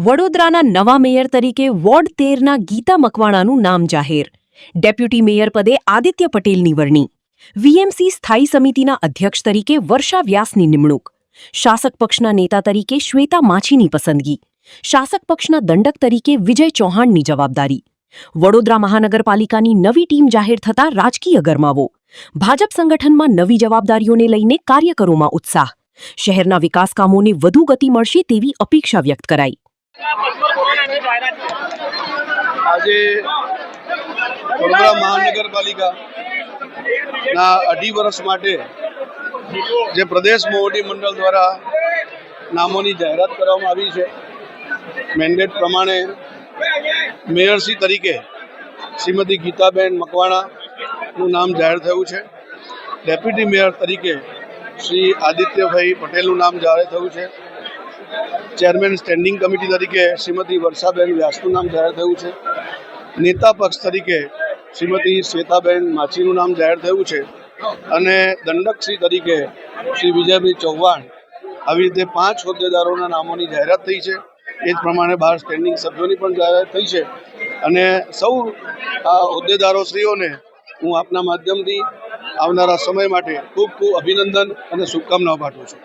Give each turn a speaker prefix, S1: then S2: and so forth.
S1: વડોદરાના નવા મેયર તરીકે વોર્ડ 13ના ગીતા મકવાણાનું નામ જાહેર. ડેપ્યુટી મેયર પદે આદિત્ય પટેલની વરણી. વીએમસી સ્થાયી સમિતિના અધ્યક્ષ તરીકે વર્ષા વ્યાસની નિમણૂક. શાસક પક્ષના નેતા તરીકે શ્વેતા માછીની પસંદગી. શાસક પક્ષના દંડક તરીકે વિજય ચૌહાણની જવાબદારી. વડોદરા મહાનગરપાલિકાની નવી ટીમ જાહેર થતાં રાજકીય ગરમાવો. ભાજપ સંગઠનમાં નવી જવાબદારીઓને લઈને કાર્યકરોમાં ઉત્સાહ. શહેરના વિકાસ કામોને વધુ ગતિ મળશે તેવી અપેક્ષા વ્યક્ત કરાઈ.
S2: આજે વડોદરા મહાનગરપાલિકા ના 2.5 વર્ષ માટે જે પ્રદેશ મોવડી મંડળ દ્વારા નામોની જાહેરાત કરવામાં આવી છે. મેન્ડેટ પ્રમાણે મેયરશ્રી તરીકે શ્રીમતી ગીતાબેન મકવાણાનું નામ જાહેર થયું છે. ડેપ્યુટી મેયર તરીકે શ્રી આદિત્યભાઈ પટેલનું નામ જાહેર થયું છે. ચેરમેન સ્ટેન્ડિંગ કમિટી તરીકે શ્રીમતી વર્ષાબેન વ્યાસનું નામ જાહેર થયું છે. નેતા પક્ષ તરીકે શ્રીમતી શ્વેતાબેન માછીનું નામ જાહેર થયું છે અને દંડકશ્રી તરીકે શ્રી વિજયભાઈ ચૌહાણ. આવી રીતે 5 હોદ્દેદારોના નામોની જાહેરાત થઈ છે. એ જ પ્રમાણે 12 સ્ટેન્ડિંગ સભ્યોની પણ જાહેરાત થઈ છે અને સૌ આ હોદ્દેદારોશ્રીઓને હું આપના માધ્યમથી આવનારા સમય માટે ખૂબ ખૂબ અભિનંદન અને શુભકામનાઓ પાઠવું છું.